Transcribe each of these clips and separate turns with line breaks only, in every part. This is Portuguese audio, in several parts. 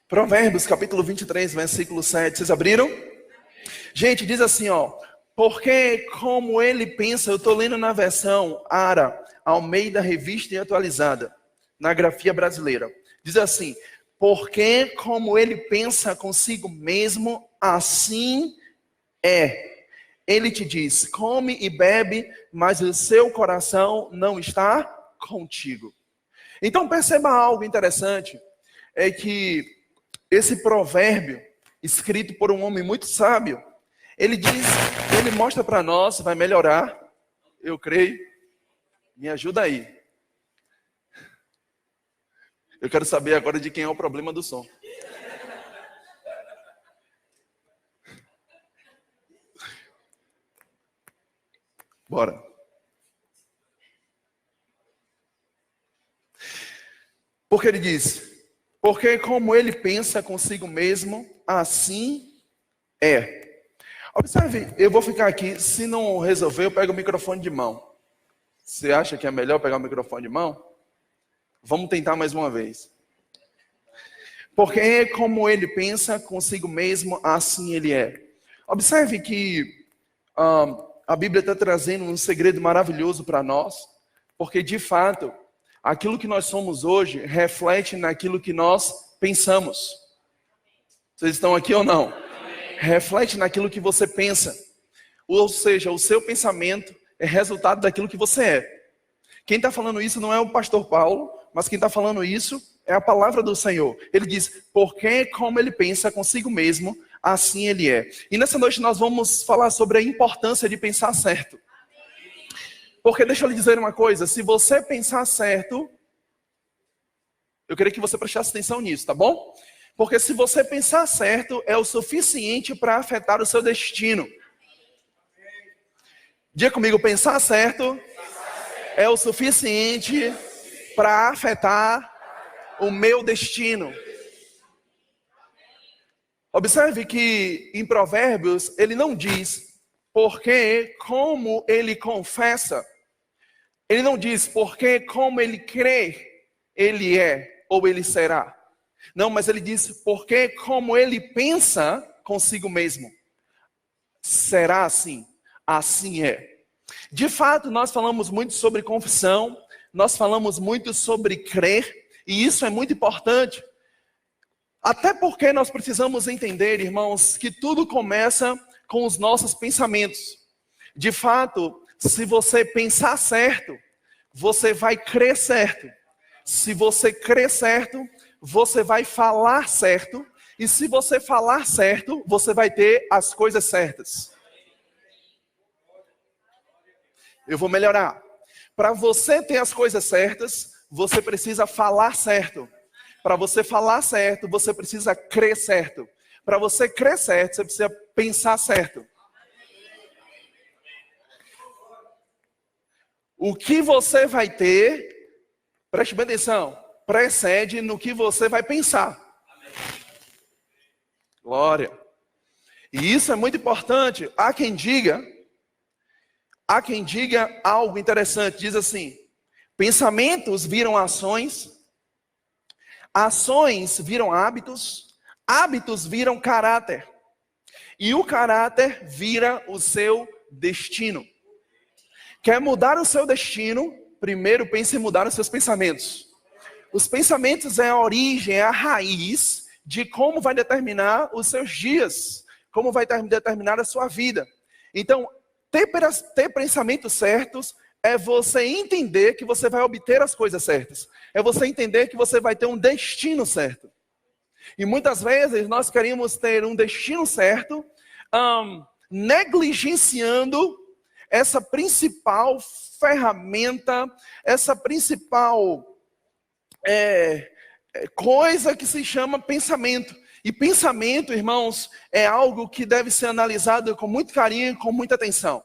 Provérbios, capítulo 23, versículo 7. Vocês abriram? Gente, diz assim, ó. Porque como ele pensa, eu estou lendo na versão ARA, Almeida Revista e Atualizada, na grafia brasileira. Diz assim, porque como ele pensa consigo mesmo, assim é. Ele te diz, come e bebe, mas o seu coração não está contigo. Então perceba algo interessante, é que esse provérbio, escrito por um homem muito sábio, ele mostra para nós, vai melhorar, eu creio, me ajuda aí. Eu quero saber agora de quem é o problema do som. Bora. Porque ele diz, porque como ele pensa consigo mesmo, assim é. Observe, eu vou ficar aqui, se não resolver, eu pego o microfone de mão. Você acha que é melhor pegar o microfone de mão? Vamos tentar mais uma vez. Porque como ele pensa consigo mesmo, assim ele é. Observe que a Bíblia está trazendo um segredo maravilhoso para nós, porque de fato, aquilo que nós somos hoje reflete naquilo que nós pensamos. Vocês estão aqui ou não? Reflete naquilo que você pensa. Ou seja, o seu pensamento é resultado daquilo que você é. Quem está falando isso não é o pastor Paulo, mas quem está falando isso é a palavra do Senhor. Ele diz, porque como ele pensa consigo mesmo, assim ele é. E nessa noite nós vamos falar sobre a importância de pensar certo. Porque deixa eu lhe dizer uma coisa, se você pensar certo, eu queria que você prestasse atenção nisso, tá bom? Porque se você pensar certo, é o suficiente para afetar o seu destino. Diga comigo, pensar certo é o suficiente para afetar o meu destino. Observe que em Provérbios, ele não diz porque como ele confessa. Ele não diz porque como ele crê, ele é ou ele será. Não, mas ele diz porque como ele pensa consigo mesmo. Será assim, assim é. De fato, nós falamos muito sobre confissão, nós falamos muito sobre crer, e isso é muito importante. Até porque nós precisamos entender, irmãos, que tudo começa com os nossos pensamentos. De fato, se você pensar certo, você vai crer certo. Se você crer certo, você vai falar certo. E se você falar certo, você vai ter as coisas certas. Eu vou melhorar. Para você ter as coisas certas, você precisa falar certo. Para você falar certo, você precisa crer certo. Para você crer certo, você precisa pensar certo. O que você vai ter, preste bem atenção, precede no que você vai pensar. Glória. E isso é muito importante. Há quem diga algo interessante. Diz assim, pensamentos viram ações, ações viram hábitos, hábitos viram caráter. E o caráter vira o seu destino. Quer mudar o seu destino? Primeiro pense em mudar os seus pensamentos. Os pensamentos é a origem, é a raiz de como vai determinar os seus dias, como vai determinar a sua vida. Então, ter pensamentos certos é você entender que você vai obter as coisas certas. É você entender que você vai ter um destino certo. E muitas vezes nós queremos ter um destino certo, negligenciando essa principal ferramenta, essa principal coisa que se chama pensamento. E pensamento, irmãos, é algo que deve ser analisado com muito carinho e com muita atenção.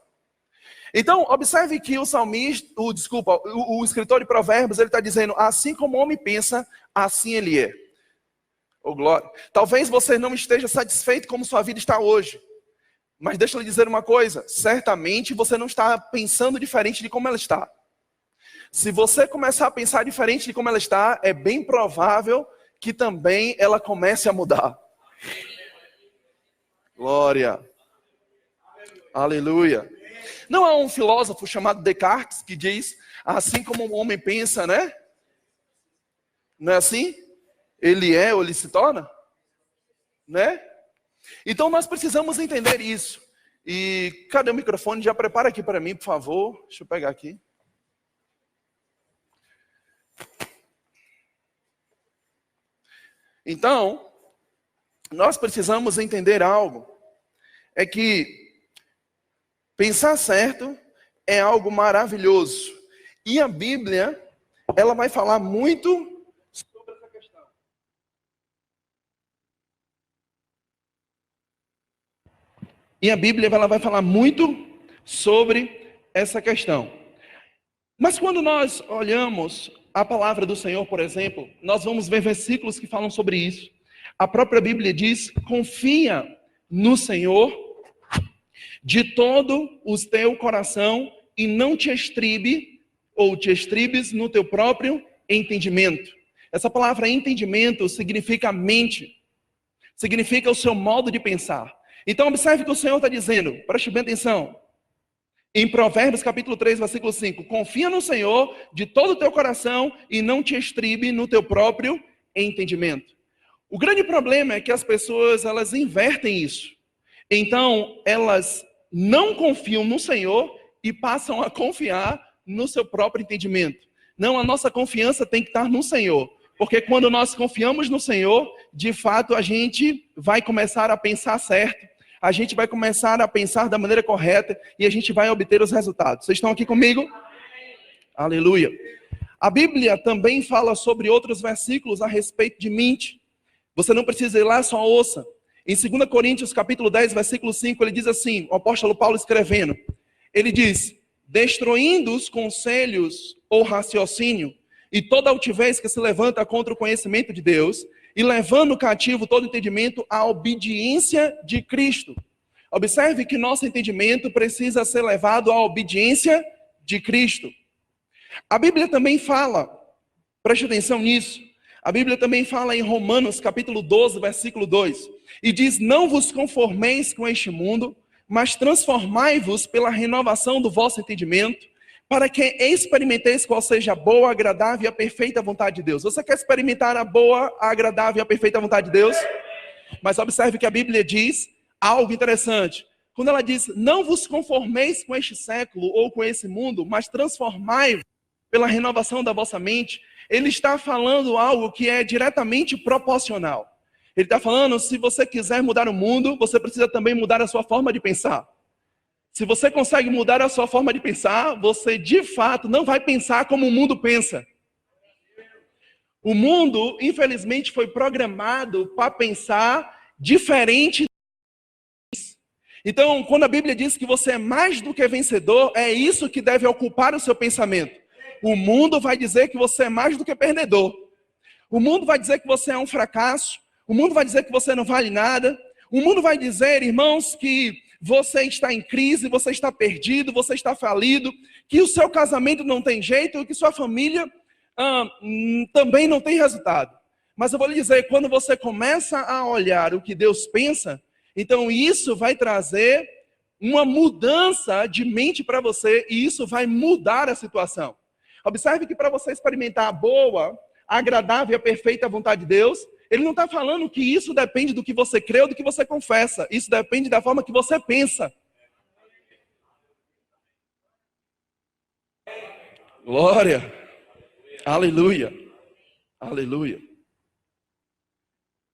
Então, observe que o escritor de Provérbios, ele está dizendo, assim como o homem pensa, assim ele é. Oh, glória. Talvez você não esteja satisfeito como sua vida está hoje. Mas deixa eu lhe dizer uma coisa, certamente você não está pensando diferente de como ela está. Se você começar a pensar diferente de como ela está, é bem provável que também ela comece a mudar. Glória. Aleluia. Não há um filósofo chamado Descartes que diz, assim como o homem pensa, né? Não é assim? Ele é ou ele se torna? Né? Então nós precisamos entender isso. E cadê o microfone? Já prepara aqui para mim, por favor. Deixa eu pegar aqui. Então, nós precisamos entender algo. É que pensar certo é algo maravilhoso. E a Bíblia, ela vai falar muito sobre essa questão. E a Bíblia, ela vai falar muito sobre essa questão. Mas quando nós olhamos a palavra do Senhor, por exemplo, nós vamos ver versículos que falam sobre isso. A própria Bíblia diz, confia no Senhor de todo o teu coração e não te estribe ou te estribes no teu próprio entendimento. Essa palavra entendimento significa mente, significa o seu modo de pensar. Então observe o que o Senhor está dizendo, preste bem atenção. Em Provérbios capítulo 3, versículo 5, confia no Senhor de todo o teu coração e não te estribe no teu próprio entendimento. O grande problema é que as pessoas, elas invertem isso. Então, elas não confiam no Senhor e passam a confiar no seu próprio entendimento. Não, a nossa confiança tem que estar no Senhor. Porque quando nós confiamos no Senhor, de fato a gente vai começar a pensar certo. A gente vai começar a pensar da maneira correta e a gente vai obter os resultados. Vocês estão aqui comigo? Amém. Aleluia. A Bíblia também fala sobre outros versículos a respeito de mente. Você não precisa ir lá, só ouça. Em 2 Coríntios capítulo 10, versículo 5, ele diz assim, o apóstolo Paulo escrevendo, ele diz, destruindo os conselhos ou raciocínio e toda altivez que se levanta contra o conhecimento de Deus, e levando cativo todo entendimento à obediência de Cristo. Observe que nosso entendimento precisa ser levado à obediência de Cristo. A Bíblia também fala, preste atenção nisso, a Bíblia também fala em Romanos capítulo 12, versículo 2, e diz, não vos conformeis com este mundo, mas transformai-vos pela renovação do vosso entendimento, para que experimenteis qual seja a boa, agradável e a perfeita vontade de Deus. Você quer experimentar a boa, a agradável e a perfeita vontade de Deus? Mas observe que a Bíblia diz algo interessante. Quando ela diz, não vos conformeis com este século ou com esse mundo, mas transformai-vos pela renovação da vossa mente, ele está falando algo que é diretamente proporcional. Ele está falando, se você quiser mudar o mundo, você precisa também mudar a sua forma de pensar. Se você consegue mudar a sua forma de pensar, você de fato não vai pensar como o mundo pensa. O mundo, infelizmente, foi programado para pensar diferente. Então, quando a Bíblia diz que você é mais do que vencedor, é isso que deve ocupar o seu pensamento. O mundo vai dizer que você é mais do que perdedor. O mundo vai dizer que você é um fracasso. O mundo vai dizer que você não vale nada. O mundo vai dizer, irmãos, que você está em crise, você está perdido, você está falido, que o seu casamento não tem jeito, que sua família também não tem resultado. Mas eu vou lhe dizer, quando você começa a olhar o que Deus pensa, então isso vai trazer uma mudança de mente para você e isso vai mudar a situação. Observe que para você experimentar a boa, a agradável e a perfeita vontade de Deus, ele não está falando que isso depende do que você crê ou do que você confessa. Isso depende da forma que você pensa. Glória. Aleluia. Aleluia.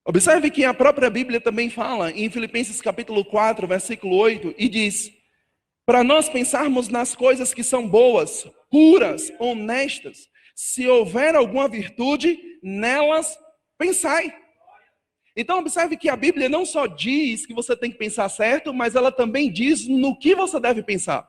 Observe que a própria Bíblia também fala em Filipenses capítulo 4, versículo 8, e diz, para nós pensarmos nas coisas que são boas, puras, honestas, se houver alguma virtude, nelas pensai. Então observe que a Bíblia não só diz que você tem que pensar certo, mas ela também diz no que você deve pensar.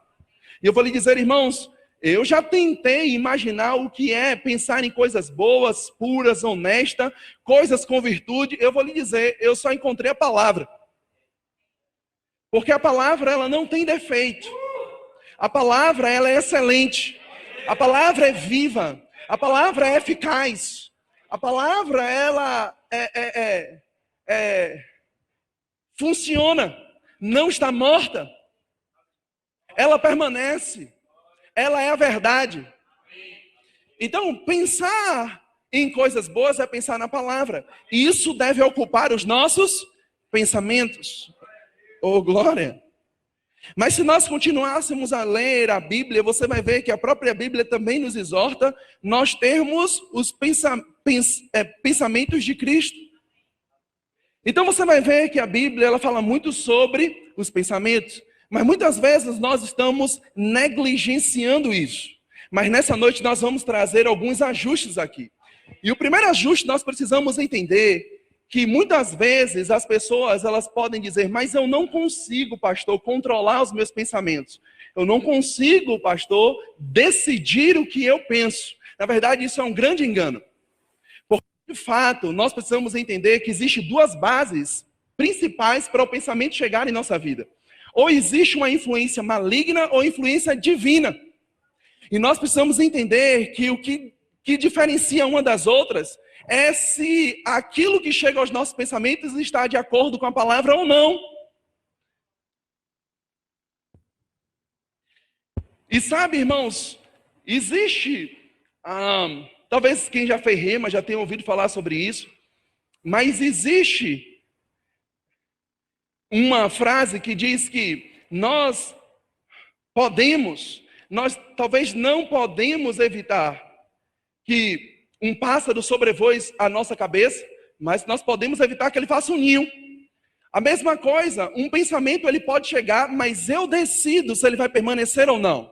E eu vou lhe dizer, irmãos, eu já tentei imaginar o que é pensar em coisas boas, puras, honestas, coisas com virtude. Eu vou lhe dizer, eu só encontrei a palavra. Porque a palavra, ela não tem defeito. A palavra, ela é excelente. A palavra é viva. A palavra é eficaz. A palavra, ela funciona, não está morta. Ela permanece. Ela é a verdade. Então, pensar em coisas boas é pensar na palavra. E isso deve ocupar os nossos pensamentos. Oh, glória! Mas se nós continuássemos a ler a Bíblia, você vai ver que a própria Bíblia também nos exorta nós termos os pensamentos de Cristo. Então você vai ver que a Bíblia ela fala muito sobre os pensamentos, mas muitas vezes nós estamos negligenciando isso. Mas nessa noite nós vamos trazer alguns ajustes aqui. E o primeiro ajuste nós precisamos entender que muitas vezes as pessoas elas podem dizer, mas eu não consigo, pastor, controlar os meus pensamentos. Eu não consigo, pastor, decidir o que eu penso. Na verdade, isso é um grande engano. Porque, de fato, nós precisamos entender que existem duas bases principais para o pensamento chegar em nossa vida. Ou existe uma influência maligna ou influência divina. E nós precisamos entender que o que diferencia uma das outras é se aquilo que chega aos nossos pensamentos está de acordo com a palavra ou não. E sabe, irmãos, existe, talvez quem já fez rema já tenha ouvido falar sobre isso, mas existe uma frase que diz que nós talvez não podemos evitar que um pássaro sobrevoe a nossa cabeça, mas nós podemos evitar que ele faça um ninho. A mesma coisa, um pensamento ele pode chegar, mas eu decido se ele vai permanecer ou não.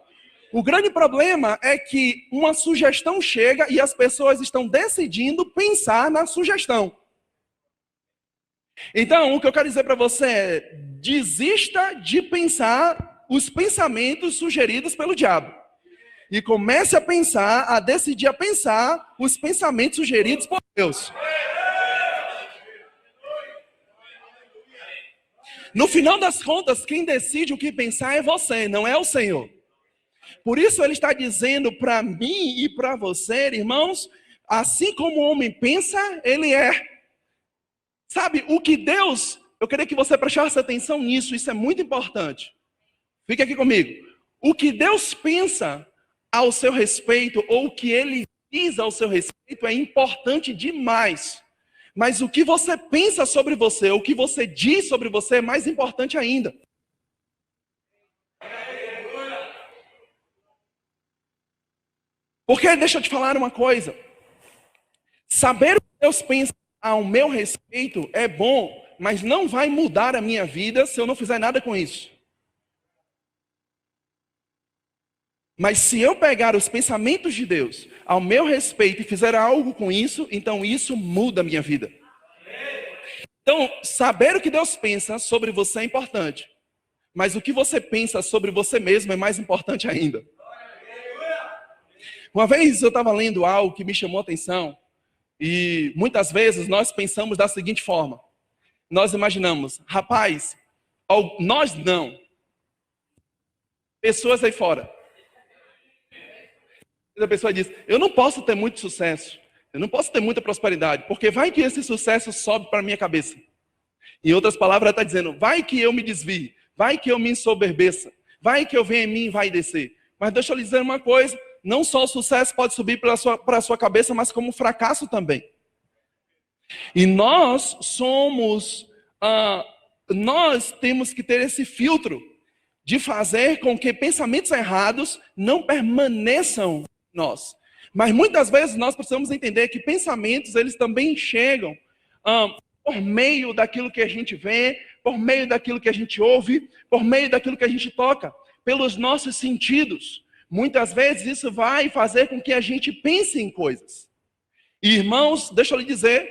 O grande problema é que uma sugestão chega e as pessoas estão decidindo pensar na sugestão. Então, o que eu quero dizer para você é, desista de pensar os pensamentos sugeridos pelo diabo. E comece a pensar, a decidir a pensar os pensamentos sugeridos por Deus. No final das contas, quem decide o que pensar é você, não é o Senhor. Por isso ele está dizendo para mim e para você, irmãos, assim como o homem pensa, ele é. Sabe, o que Deus, eu queria que você prestasse atenção nisso, isso é muito importante. Fique aqui comigo. O que Deus pensa ao seu respeito, ou o que ele diz ao seu respeito é importante demais. Mas o que você pensa sobre você, o que você diz sobre você é mais importante ainda. Porque, deixa eu te falar uma coisa. Saber o que Deus pensa ao meu respeito é bom, mas não vai mudar a minha vida se eu não fizer nada com isso. Mas se eu pegar os pensamentos de Deus ao meu respeito e fizer algo com isso, então isso muda a minha vida. Então, saber o que Deus pensa sobre você é importante. Mas o que você pensa sobre você mesmo é mais importante ainda. Uma vez eu estava lendo algo que me chamou a atenção. E muitas vezes nós pensamos da seguinte forma. Nós imaginamos, rapaz, nós não. Pessoas aí fora. A pessoa diz, eu não posso ter muito sucesso, eu não posso ter muita prosperidade, porque vai que esse sucesso sobe para a minha cabeça. Em outras palavras, ela está dizendo, vai que eu me desvie, vai que eu me ensoberbeça, vai que eu venha em mim e vai descer. Mas deixa eu lhe dizer uma coisa, não só o sucesso pode subir para a sua cabeça, mas como o fracasso também. E nós temos que ter esse filtro de fazer com que pensamentos errados não permaneçam nós. Mas muitas vezes nós precisamos entender que pensamentos, eles também chegam por meio daquilo que a gente vê, por meio daquilo que a gente ouve, por meio daquilo que a gente toca, pelos nossos sentidos. Muitas vezes isso vai fazer com que a gente pense em coisas. E, irmãos, deixa eu lhe dizer,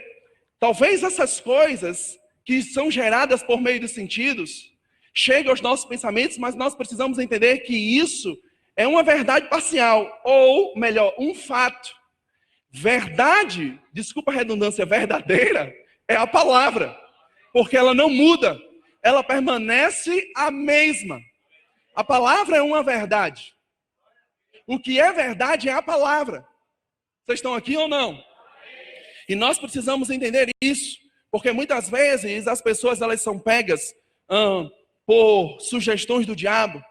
talvez essas coisas que são geradas por meio dos sentidos cheguem aos nossos pensamentos, mas nós precisamos entender que isso é uma verdade parcial, ou melhor, um fato. Verdade, desculpa a redundância, verdadeira, é a palavra, porque ela não muda, ela permanece a mesma. A palavra é uma verdade. O que é verdade é a palavra. Vocês estão aqui ou não? E nós precisamos entender isso, porque muitas vezes as pessoas elas são pegas por sugestões do diabo,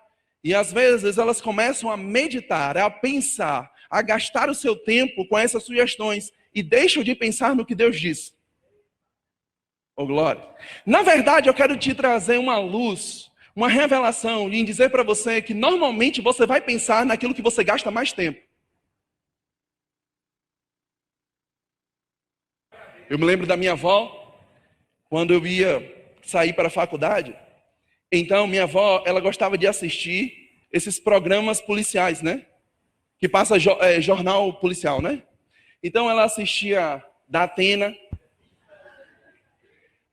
e às vezes elas começam a meditar, a pensar, a gastar o seu tempo com essas sugestões e deixam de pensar no que Deus disse. Oh, glória! Na verdade, eu quero te trazer uma luz, uma revelação, e dizer para você que normalmente você vai pensar naquilo que você gasta mais tempo. Eu me lembro da minha avó, quando eu ia sair para a faculdade. Então, minha avó, ela gostava de assistir esses programas policiais, né? Que passa jornal policial, né? Então, ela assistia da Atena.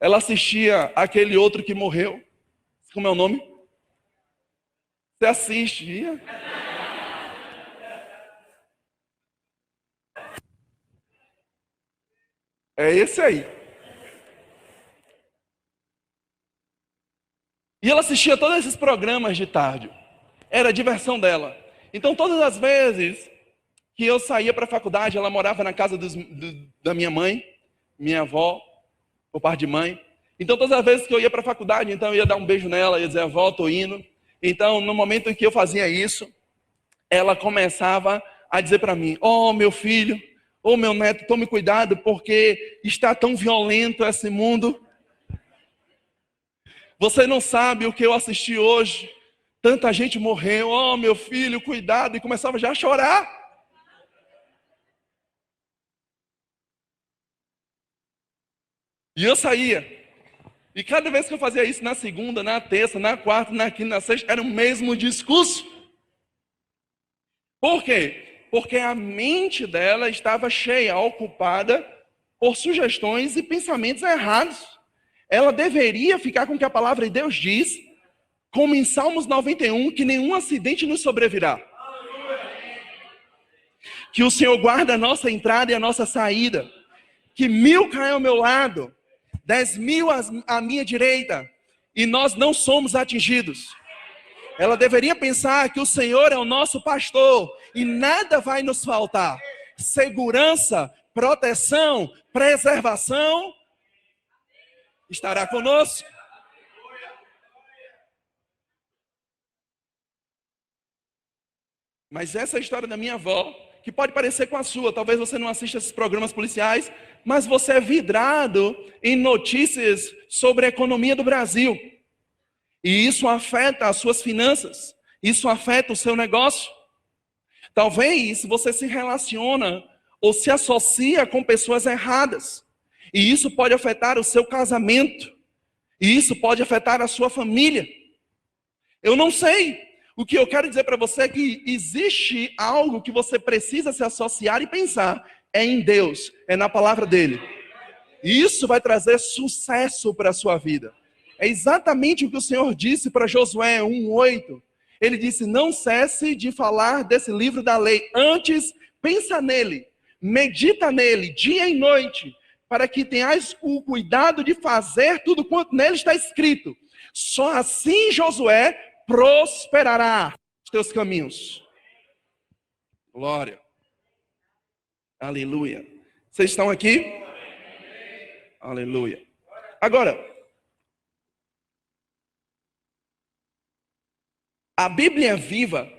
Ela assistia aquele outro que morreu. Como é o nome? Você assistia? É esse aí. E ela assistia todos esses programas de tarde. Era a diversão dela. Então, todas as vezes que eu saía para a faculdade, ela morava na casa da minha mãe, minha avó, por parte de mãe. Então, todas as vezes que eu ia para a faculdade, então eu ia dar um beijo nela, ia dizer, avó, estou indo. Então, no momento em que eu fazia isso, ela começava a dizer para mim, oh, meu filho, oh, meu neto, tome cuidado, porque está tão violento esse mundo. Você não sabe o que eu assisti hoje. Tanta gente morreu. Oh, meu filho, cuidado. E começava já a chorar. E eu saía. E cada vez que eu fazia isso, na segunda, na terça, na quarta, na quinta, na sexta, era o mesmo discurso. Por quê? Porque a mente dela estava cheia, ocupada por sugestões e pensamentos errados. Ela deveria ficar com o que a palavra de Deus diz, como em Salmos 91, que nenhum acidente nos sobrevirá. Que o Senhor guarda a nossa entrada e a nossa saída. Que 1000 caem ao meu lado, 10.000 à minha direita, e nós não somos atingidos. Ela deveria pensar que o Senhor é o nosso pastor, e nada vai nos faltar. Segurança, proteção, preservação, estará conosco. Mas essa é a história da minha avó, que pode parecer com a sua. Talvez você não assista esses programas policiais, mas você é vidrado em notícias sobre a economia do Brasil. E isso afeta as suas finanças. Isso afeta o seu negócio. Talvez você se relaciona ou se associa com pessoas erradas. E isso pode afetar o seu casamento. E isso pode afetar a sua família. Eu não sei. O que eu quero dizer para você é que existe algo que você precisa se associar e pensar. É em Deus, é na palavra dele. E isso vai trazer sucesso para a sua vida. É exatamente o que o Senhor disse para Josué 1:8. Ele disse, não cesse de falar desse livro da lei. Antes, pensa nele, medita nele, dia e noite, para que tenhas o cuidado de fazer tudo quanto nele está escrito. Só assim, Josué, prosperará os teus caminhos. Glória. Aleluia. Vocês estão aqui? Aleluia. Agora, a Bíblia viva,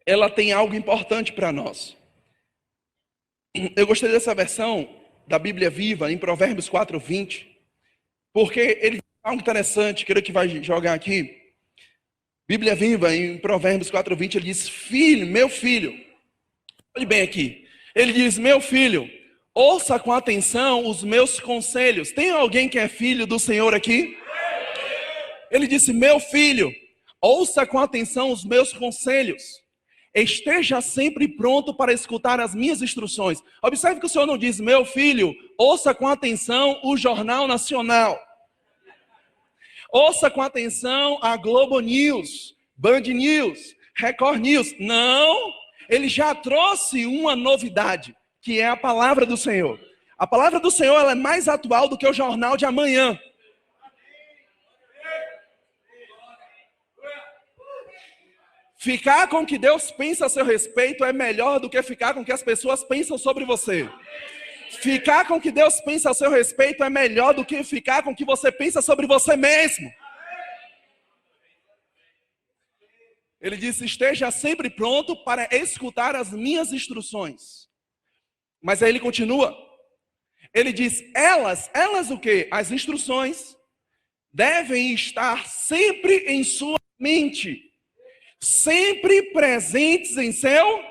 ela tem algo importante para nós. Eu gostei dessa versão da Bíblia viva, em Provérbios 4:20, porque ele diz algo interessante, creio que vai jogar aqui. Bíblia viva, em Provérbios 4:20, ele diz, filho, meu filho, olhe bem aqui, ele diz, meu filho, ouça com atenção os meus conselhos. Tem alguém que é filho do Senhor aqui? Ele disse, meu filho, ouça com atenção os meus conselhos. Esteja sempre pronto para escutar as minhas instruções. Observe que o Senhor não diz, meu filho, ouça com atenção o Jornal Nacional. Ouça com atenção a Globo News, Band News, Record News. Não, ele já trouxe uma novidade, que é a palavra do Senhor. A palavra do Senhor ela é mais atual do que o jornal de amanhã. Ficar com o que Deus pensa a seu respeito é melhor do que ficar com o que as pessoas pensam sobre você. Ficar com o que Deus pensa a seu respeito é melhor do que ficar com o que você pensa sobre você mesmo. Ele disse, esteja sempre pronto para escutar as minhas instruções. Mas aí ele continua. Ele diz, elas o quê? As instruções devem estar sempre em sua mente. Sempre presentes em seu...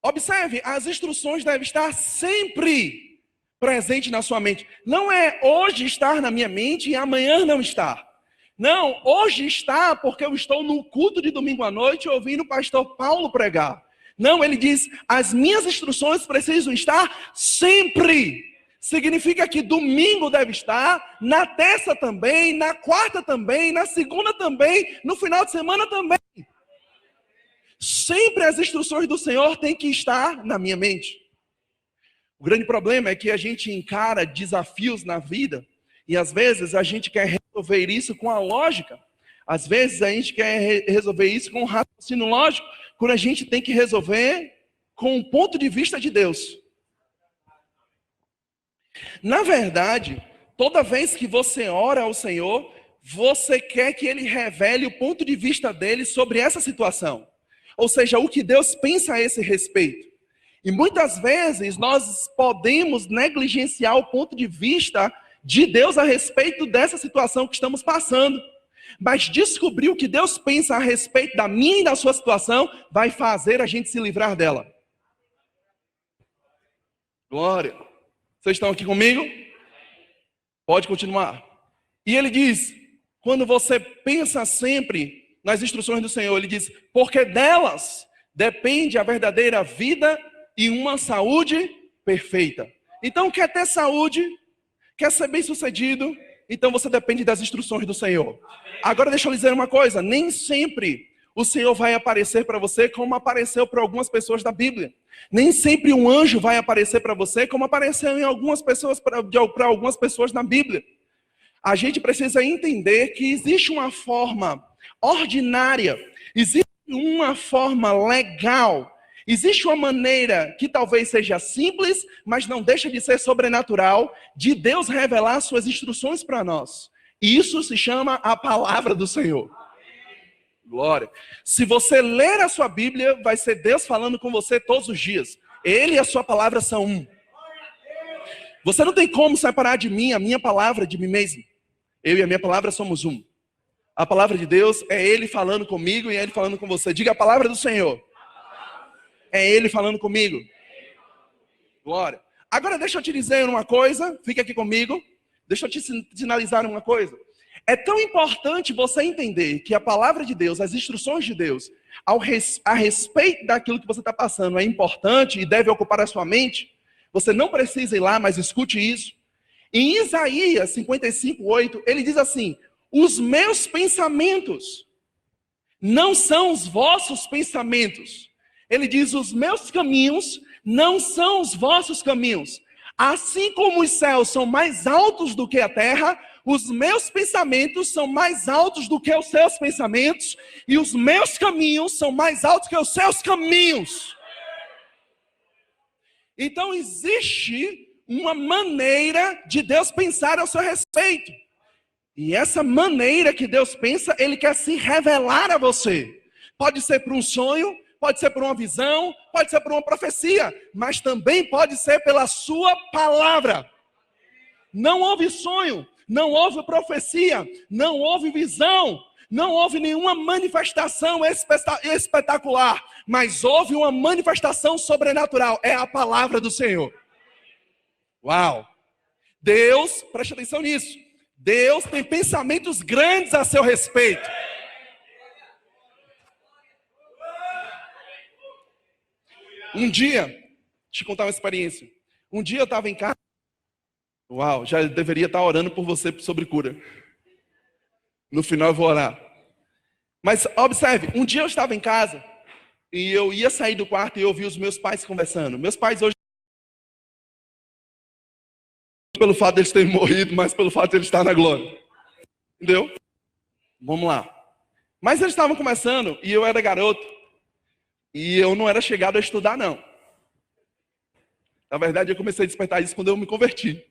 Observe, as instruções devem estar sempre presentes na sua mente. Não é hoje estar na minha mente e amanhã não estar. Não, hoje está porque eu estou no culto de domingo à noite ouvindo o pastor Paulo pregar. Não, ele diz, as minhas instruções precisam estar sempre. Significa que domingo deve estar, na terça também, na quarta também, na segunda também, no final de semana também. Sempre as instruções do Senhor têm que estar na minha mente. O grande problema é que a gente encara desafios na vida e às vezes a gente quer resolver isso com a lógica. Às vezes a gente quer resolver isso com um raciocínio lógico, quando a gente tem que resolver com o ponto de vista de Deus. Na verdade, toda vez que você ora ao Senhor, você quer que Ele revele o ponto de vista dele sobre essa situação. Ou seja, o que Deus pensa a esse respeito. E muitas vezes nós podemos negligenciar o ponto de vista de Deus a respeito dessa situação que estamos passando. Mas descobrir o que Deus pensa a respeito da minha e da sua situação vai fazer a gente se livrar dela. Glória. Vocês estão aqui comigo? Pode continuar. E ele diz, quando você pensa sempre nas instruções do Senhor, ele diz, porque delas depende a verdadeira vida e uma saúde perfeita. Então, quer ter saúde, quer ser bem-sucedido, então você depende das instruções do Senhor. Agora deixa eu lhe dizer uma coisa, nem sempre o Senhor vai aparecer para você como apareceu para algumas pessoas da Bíblia. Nem sempre um anjo vai aparecer para você como apareceu em algumas pessoas para algumas pessoas na Bíblia. A gente precisa entender que existe uma forma ordinária, existe uma forma legal, existe uma maneira que talvez seja simples, mas não deixa de ser sobrenatural, de Deus revelar suas instruções para nós. E isso se chama a palavra do Senhor. Glória. Se você ler a sua Bíblia, vai ser Deus falando com você todos os dias. Ele e a sua palavra são um. Você não tem como separar de mim a minha palavra de mim mesmo. Eu e a minha palavra somos um. A palavra de Deus é Ele falando comigo e é Ele falando com você. Diga a palavra do Senhor. É Ele falando comigo. Glória. Agora deixa eu te dizer uma coisa. Fica aqui comigo. Deixa eu te sinalizar uma coisa. É tão importante você entender que a palavra de Deus, as instruções de Deus, a respeito daquilo que você está passando é importante e deve ocupar a sua mente. Você não precisa ir lá, mas escute isso. Em Isaías 55:8, ele diz assim, os meus pensamentos não são os vossos pensamentos. Ele diz, os meus caminhos não são os vossos caminhos. Assim como os céus são mais altos do que a terra, os meus pensamentos são mais altos do que os seus pensamentos, e os meus caminhos são mais altos que os seus caminhos. Então existe uma maneira de Deus pensar ao seu respeito. E essa maneira que Deus pensa, Ele quer se revelar a você. Pode ser por um sonho, pode ser por uma visão, pode ser por uma profecia, mas também pode ser pela sua palavra. Não houve sonho, não houve profecia, não houve visão, não houve nenhuma manifestação espetacular, mas houve uma manifestação sobrenatural, é a palavra do Senhor. Uau! Deus, preste atenção nisso, Deus tem pensamentos grandes a seu respeito. Um dia, deixa eu te contar uma experiência. Um dia eu estava em casa. Uau, já deveria estar orando por você sobre cura. No final eu vou orar. Mas observe, um dia eu estava em casa e eu ia sair do quarto e eu ouvi os meus pais conversando. Meus pais hoje, pelo fato de eles terem morrido, mas pelo fato de eles estarem na glória. Entendeu? Vamos lá. Mas eles estavam conversando e eu era garoto. E eu não era chegado a estudar, não. Na verdade, eu comecei a despertar isso quando eu me converti.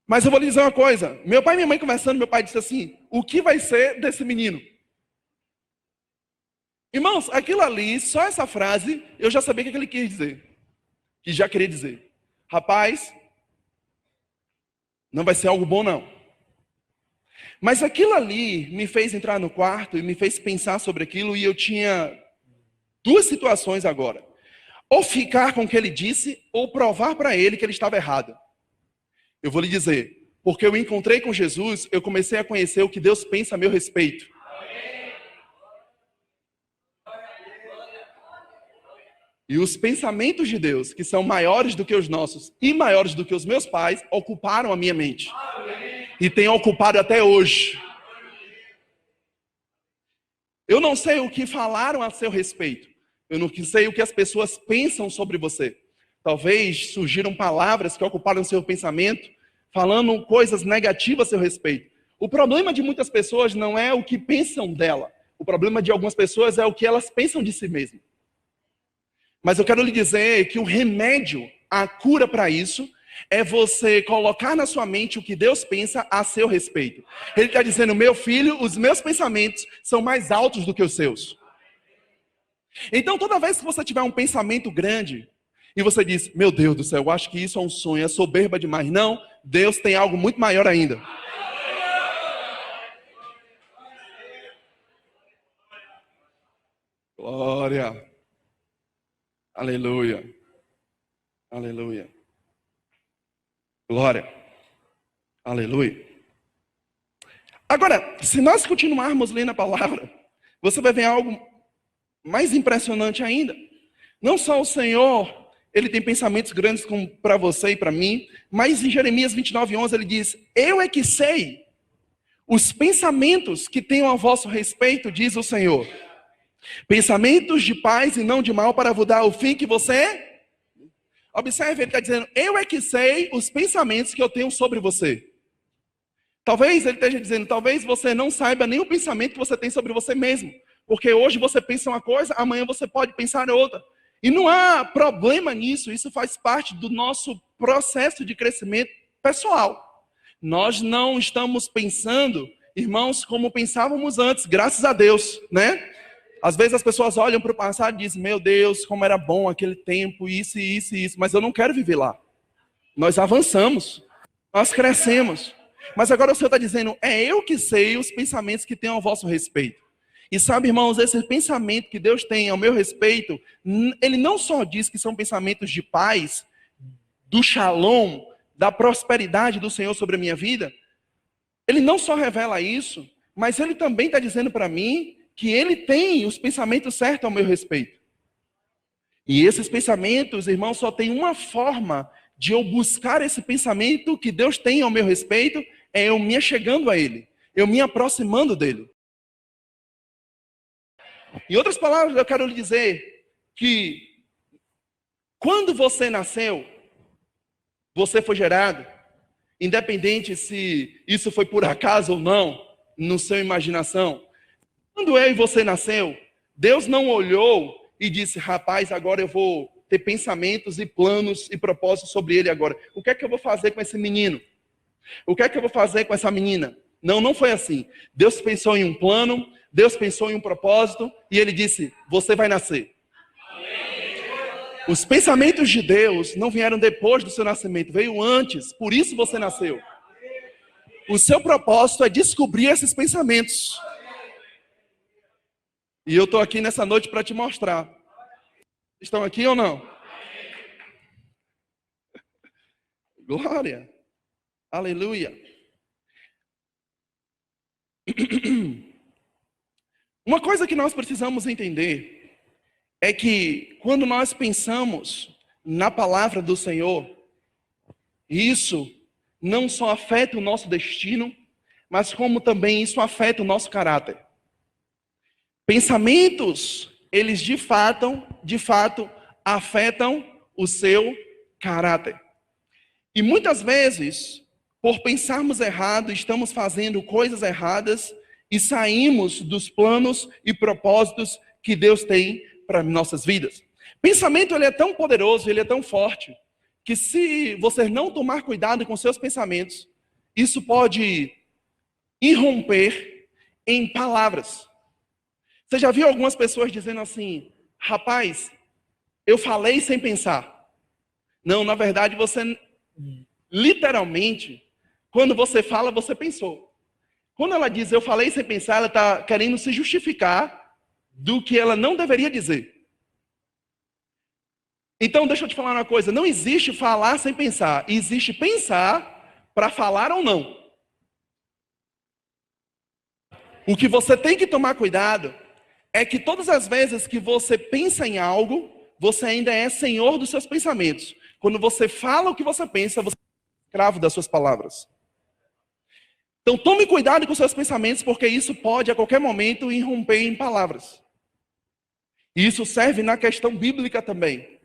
Mas eu vou lhe dizer uma coisa. Meu pai e minha mãe conversando, meu pai disse assim, o que vai ser desse menino? Irmãos, aquilo ali, só essa frase, eu já sabia o que ele quis dizer. Que já queria dizer. Rapaz, não vai ser algo bom não. Mas aquilo ali me fez entrar no quarto e me fez pensar sobre aquilo e eu tinha duas situações agora. Ou ficar com o que ele disse, ou provar para ele que ele estava errado. Eu vou lhe dizer, porque eu encontrei com Jesus, eu comecei a conhecer o que Deus pensa a meu respeito. E os pensamentos de Deus, que são maiores do que os nossos e maiores do que os meus pais, ocuparam a minha mente. E têm ocupado até hoje. Eu não sei o que falaram a seu respeito. Eu não sei o que as pessoas pensam sobre você. Talvez surgiram palavras que ocuparam seu pensamento, falando coisas negativas a seu respeito. O problema de muitas pessoas não é o que pensam dela. O problema de algumas pessoas é o que elas pensam de si mesmas. Mas eu quero lhe dizer que o remédio, a cura para isso, é você colocar na sua mente o que Deus pensa a seu respeito. Ele está dizendo, meu filho, os meus pensamentos são mais altos do que os seus. Então, toda vez que você tiver um pensamento grande, e você diz, meu Deus do céu, eu acho que isso é um sonho, é soberba demais. Não, Deus tem algo muito maior ainda. Glória. Aleluia. Aleluia. Glória. Aleluia. Agora, se nós continuarmos lendo a palavra, você vai ver algo mais impressionante ainda. Não só o Senhor, ele tem pensamentos grandes para você e para mim, mas em Jeremias 29:11 ele diz, eu é que sei os pensamentos que tenho a vosso respeito, diz o Senhor. Pensamentos de paz e não de mal para vos dar o fim que você... Observe, ele está dizendo, eu é que sei os pensamentos que eu tenho sobre você. Talvez ele esteja dizendo, talvez você não saiba nem o pensamento que você tem sobre você mesmo. Porque hoje você pensa uma coisa, amanhã você pode pensar outra. E não há problema nisso, isso faz parte do nosso processo de crescimento pessoal. Nós não estamos pensando, irmãos, como pensávamos antes, graças a Deus, né? Às vezes as pessoas olham para o passado e dizem, meu Deus, como era bom aquele tempo, isso, mas eu não quero viver lá. Nós avançamos, nós crescemos. Mas agora o Senhor está dizendo, é eu que sei os pensamentos que tenho ao vosso respeito. E sabe, irmãos, esse pensamento que Deus tem ao meu respeito, ele não só diz que são pensamentos de paz, do shalom, da prosperidade do Senhor sobre a minha vida. Ele não só revela isso, mas ele também está dizendo para mim que ele tem os pensamentos certos ao meu respeito. E esses pensamentos, irmãos, só tem uma forma de eu buscar esse pensamento que Deus tem ao meu respeito, é eu me achegando a ele, eu me aproximando dele. Em outras palavras, eu quero lhe dizer que quando você nasceu, você foi gerado, independente se isso foi por acaso ou não, no seu imaginação. Quando eu e você nasceu, Deus não olhou e disse, rapaz, agora eu vou ter pensamentos e planos e propósitos sobre ele agora. O que é que eu vou fazer com esse menino? O que é que eu vou fazer com essa menina? Não, não foi assim. Deus pensou em um plano, Deus pensou em um propósito e ele disse, você vai nascer. Os pensamentos de Deus não vieram depois do seu nascimento, veio antes, por isso você nasceu. O seu propósito é descobrir esses pensamentos. E eu estou aqui nessa noite para te mostrar. Estão aqui ou não? Glória. Aleluia. Uma coisa que nós precisamos entender é que quando nós pensamos na palavra do Senhor, isso não só afeta o nosso destino, mas como também isso afeta o nosso caráter. Pensamentos, eles de fato, afetam o seu caráter. E muitas vezes, por pensarmos errado, estamos fazendo coisas erradas e saímos dos planos e propósitos que Deus tem para nossas vidas. Pensamento, ele é tão poderoso, ele é tão forte, que se você não tomar cuidado com seus pensamentos, isso pode irromper em palavras. Você já viu algumas pessoas dizendo assim, rapaz, eu falei sem pensar. Não, na verdade, você, literalmente, quando você fala, você pensou. Quando ela diz, eu falei sem pensar, ela está querendo se justificar do que ela não deveria dizer. Então, deixa eu te falar uma coisa, não existe falar sem pensar, existe pensar para falar ou não. O que você tem que tomar cuidado é que todas as vezes que você pensa em algo, você ainda é senhor dos seus pensamentos. Quando você fala o que você pensa, você é escravo das suas palavras. Então tome cuidado com seus pensamentos, porque isso pode a qualquer momento irromper em palavras. E isso serve na questão bíblica também.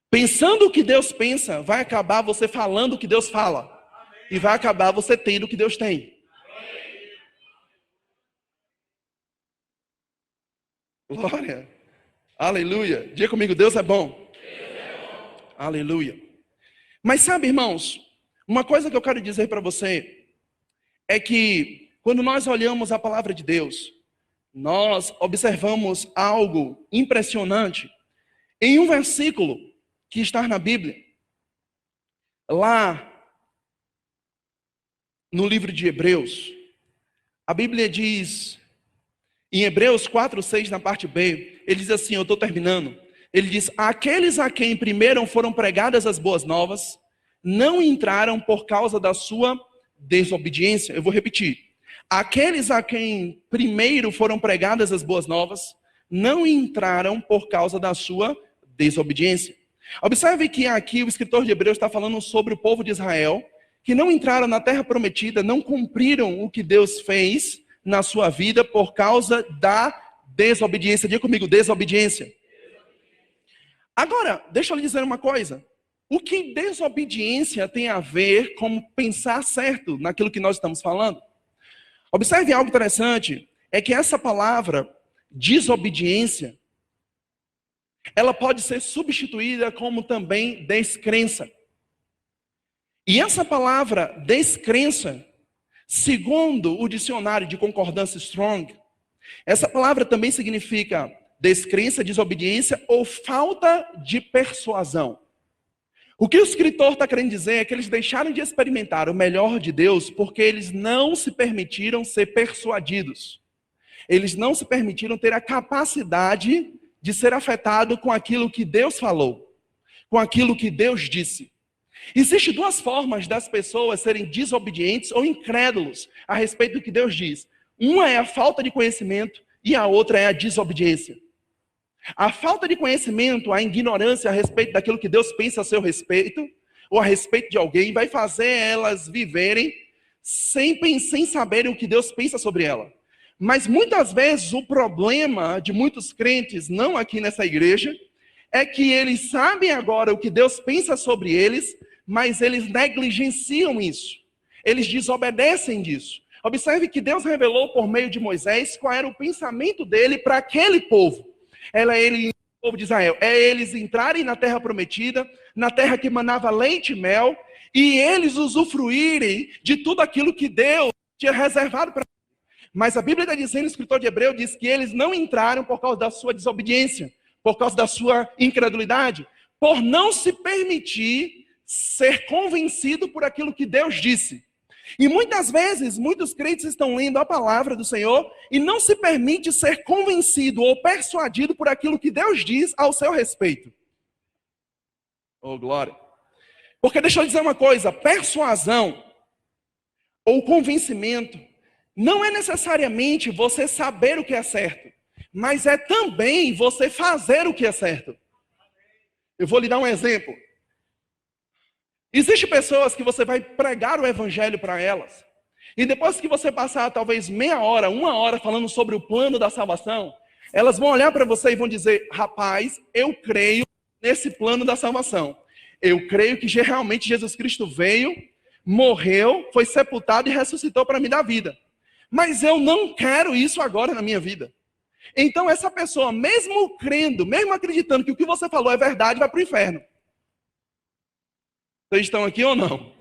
Pensando o que Deus pensa, vai acabar você falando o que Deus fala. E vai acabar você tendo o que Deus tem. Glória. Aleluia. Diga comigo, Deus é bom. Deus é bom. Aleluia. Mas sabe, irmãos, uma coisa que eu quero dizer para você é que quando nós olhamos a palavra de Deus, nós observamos algo impressionante em um versículo que está na Bíblia. Lá no livro de Hebreus, a Bíblia diz, em Hebreus 4:6, na parte B, ele diz assim, eu estou terminando. Ele diz, aqueles a quem primeiro foram pregadas as boas novas, não entraram por causa da sua desobediência. Eu vou repetir. Aqueles a quem primeiro foram pregadas as boas novas, não entraram por causa da sua desobediência. Observe que aqui o escritor de Hebreus está falando sobre o povo de Israel, que não entraram na terra prometida, não cumpriram o que Deus fez na sua vida por causa da desobediência. Diga comigo, desobediência. Agora, deixa eu lhe dizer uma coisa. O que desobediência tem a ver com pensar certo naquilo que nós estamos falando? Observe algo interessante, é que essa palavra, desobediência, ela pode ser substituída como também descrença. E essa palavra, descrença, segundo o dicionário de concordância Strong, essa palavra também significa descrença, desobediência ou falta de persuasão. O que o escritor está querendo dizer é que eles deixaram de experimentar o melhor de Deus porque eles não se permitiram ser persuadidos. Eles não se permitiram ter a capacidade de ser afetado com aquilo que Deus falou, com aquilo que Deus disse. Existem duas formas das pessoas serem desobedientes ou incrédulos a respeito do que Deus diz. Uma é a falta de conhecimento e a outra é a desobediência. A falta de conhecimento, a ignorância a respeito daquilo que Deus pensa a seu respeito, ou a respeito de alguém, vai fazer elas viverem sem saberem o que Deus pensa sobre ela. Mas muitas vezes o problema de muitos crentes, não aqui nessa igreja, é que eles sabem agora o que Deus pensa sobre eles, mas eles negligenciam isso. Eles desobedecem disso. Observe que Deus revelou por meio de Moisés qual era o pensamento dele para aquele povo. O povo de Israel, é eles entrarem na terra prometida, na terra que manava leite e mel, e eles usufruírem de tudo aquilo que Deus tinha reservado para eles. Mas a Bíblia está dizendo, o escritor de Hebreu diz que eles não entraram por causa da sua desobediência, por causa da sua incredulidade, por não se permitir ser convencido por aquilo que Deus disse. E muitas vezes, muitos crentes estão lendo a palavra do Senhor e não se permite ser convencido ou persuadido por aquilo que Deus diz ao seu respeito. Oh, glória. Porque deixa eu dizer uma coisa, persuasão ou convencimento não é necessariamente você saber o que é certo, mas é também você fazer o que é certo. Eu vou lhe dar um exemplo. Existem pessoas que você vai pregar o evangelho para elas, e depois que você passar talvez meia hora, uma hora falando sobre o plano da salvação, elas vão olhar para você e vão dizer, rapaz, eu creio nesse plano da salvação. Eu creio que realmente Jesus Cristo veio, morreu, foi sepultado e ressuscitou para me dar vida. Mas eu não quero isso agora na minha vida. Então essa pessoa, mesmo crendo, mesmo acreditando que o que você falou é verdade, vai para o inferno. Vocês estão aqui ou não?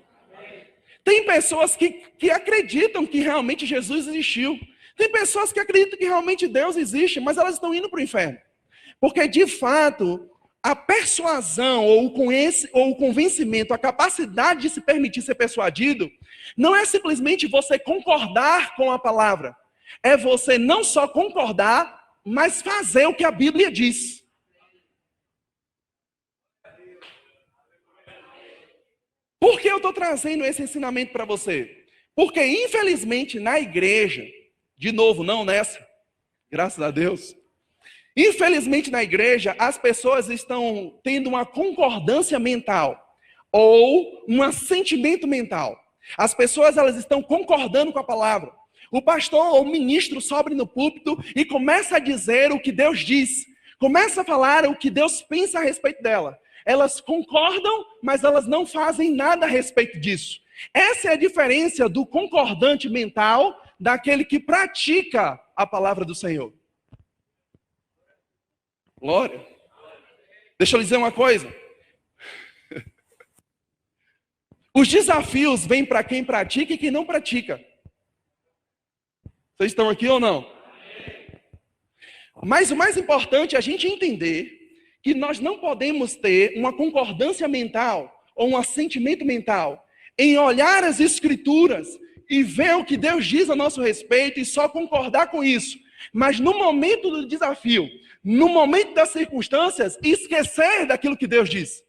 Tem pessoas que acreditam que realmente Jesus existiu. Tem pessoas que acreditam que realmente Deus existe, mas elas estão indo para o inferno. Porque, de fato, a persuasão, ou o convencimento, a capacidade de se permitir ser persuadido, não é simplesmente você concordar com a palavra. É você não só concordar, mas fazer o que a Bíblia diz. Por que eu estou trazendo esse ensinamento para você? Porque, infelizmente, na igreja, de novo, não nessa, graças a Deus, infelizmente na igreja, as pessoas estão tendo uma concordância mental, ou um assentimento mental. As pessoas, elas estão concordando com a palavra. O pastor ou o ministro sobe no púlpito e começa a dizer o que Deus diz. Começa a falar o que Deus pensa a respeito dela. Elas concordam, mas elas não fazem nada a respeito disso. Essa é a diferença do concordante mental daquele que pratica a palavra do Senhor. Glória. Deixa eu lhe dizer uma coisa. Os desafios vêm para quem pratica e quem não pratica. Vocês estão aqui ou não? Mas o mais importante é a gente entender que nós não podemos ter uma concordância mental ou um assentimento mental em olhar as Escrituras e ver o que Deus diz a nosso respeito e só concordar com isso. Mas no momento do desafio, no momento das circunstâncias, esquecer daquilo que Deus diz.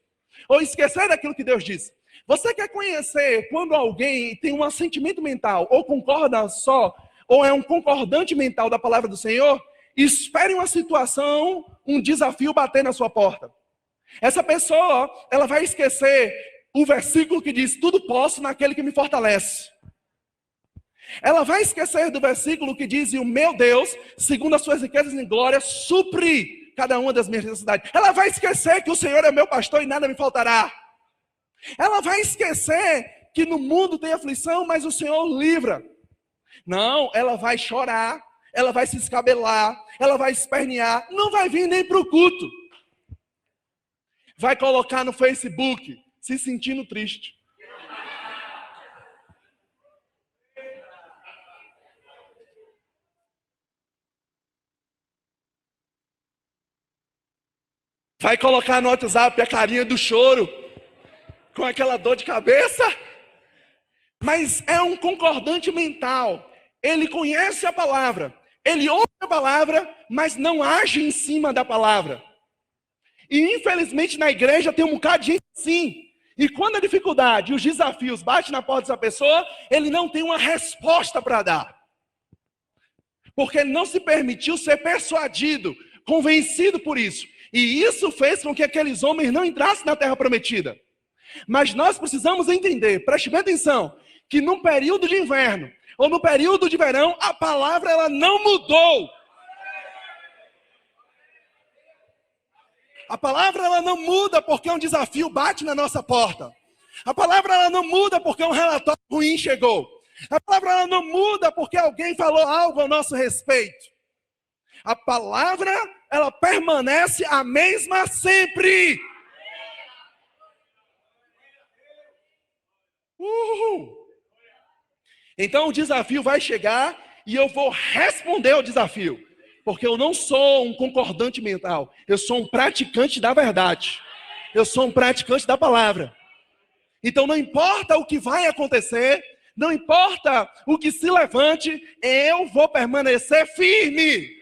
Ou esquecer daquilo que Deus diz. Você quer conhecer quando alguém tem um assentimento mental, ou concorda só, ou é um concordante mental da palavra do Senhor? Espere uma situação, um desafio bater na sua porta. Essa pessoa, ela vai esquecer o versículo que diz, tudo posso naquele que me fortalece. Ela vai esquecer do versículo que diz, e o meu Deus, segundo as suas riquezas em glória, supre cada uma das minhas necessidades. Ela vai esquecer que o Senhor é meu pastor e nada me faltará. Ela vai esquecer que no mundo tem aflição, mas o Senhor livra. Não, ela vai chorar, ela vai se escabelar, ela vai espernear, não vai vir nem para o culto. Vai colocar no Facebook, se sentindo triste. Vai colocar no WhatsApp a carinha do choro, com aquela dor de cabeça. Mas é um concordante mental. Ele conhece a palavra, ele ouve a palavra, mas não age em cima da palavra. E infelizmente na igreja tem um bocado de gente assim. E quando a dificuldade e os desafios batem na porta dessa pessoa, ele não tem uma resposta para dar. Porque ele não se permitiu ser persuadido, convencido por isso. E isso fez com que aqueles homens não entrassem na terra prometida. Mas nós precisamos entender, preste bem atenção, que num período de inverno, ou no período de verão, a palavra ela não mudou. A palavra ela não muda porque um desafio bate na nossa porta. A palavra ela não muda porque um relatório ruim chegou. A palavra ela não muda porque alguém falou algo ao nosso respeito. A palavra ela permanece a mesma sempre. Então o desafio vai chegar e eu vou responder ao desafio. Porque eu não sou um concordante mental. Eu sou um praticante da verdade. Eu sou um praticante da palavra. Então não importa o que vai acontecer, não importa o que se levante, eu vou permanecer firme.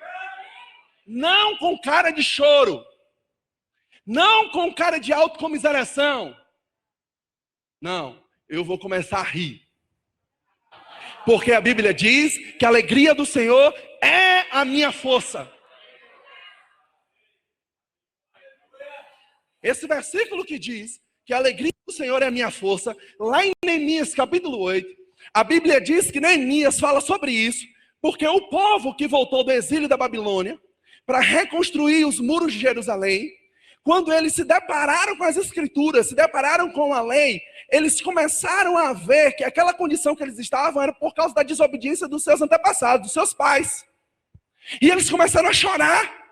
Não com cara de choro. Não com cara de autocomiseração. Não, eu vou começar a rir. Porque a Bíblia diz que a alegria do Senhor é a minha força. Esse versículo que diz que a alegria do Senhor é a minha força, lá em Neemias capítulo 8, a Bíblia diz que Neemias fala sobre isso, porque o povo que voltou do exílio da Babilônia, para reconstruir os muros de Jerusalém, quando eles se depararam com as Escrituras, se depararam com a lei, eles começaram a ver que aquela condição que eles estavam era por causa da desobediência dos seus antepassados, dos seus pais. E eles começaram a chorar.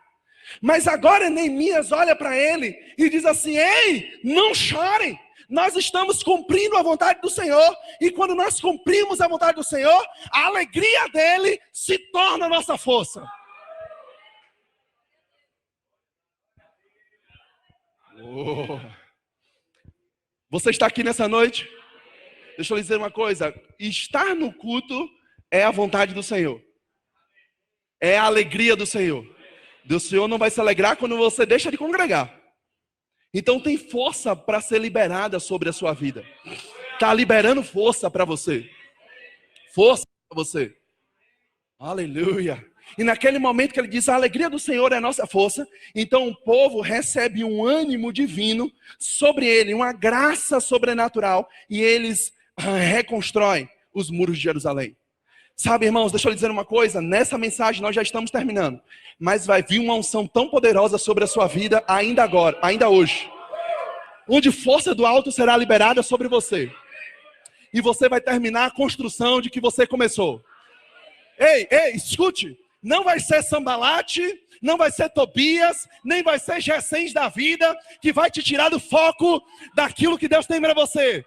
Mas agora Neemias olha para ele e diz assim: ei, não chorem. Nós estamos cumprindo a vontade do Senhor. E quando nós cumprimos a vontade do Senhor, a alegria dele se torna a nossa força. Oh. Você está aqui nessa noite? Deixa eu lhe dizer uma coisa. Estar no culto é a vontade do Senhor. É a alegria do Senhor. O Senhor não vai se alegrar quando você deixa de congregar. Então tem força para ser liberada sobre a sua vida. Está liberando força para você. Força para você. Aleluia. E naquele momento que ele diz, a alegria do Senhor é a nossa força, então o povo recebe um ânimo divino sobre ele, uma graça sobrenatural, e eles reconstroem os muros de Jerusalém. Sabe, irmãos, deixa eu lhe dizer uma coisa, nessa mensagem nós já estamos terminando, mas vai vir uma unção tão poderosa sobre a sua vida ainda agora, ainda hoje, onde força do alto será liberada sobre você, e você vai terminar a construção de que você começou. Ei, escute, não vai ser Sambalate, não vai ser Tobias, nem vai ser Gessens da vida, que vai te tirar do foco daquilo que Deus tem para você.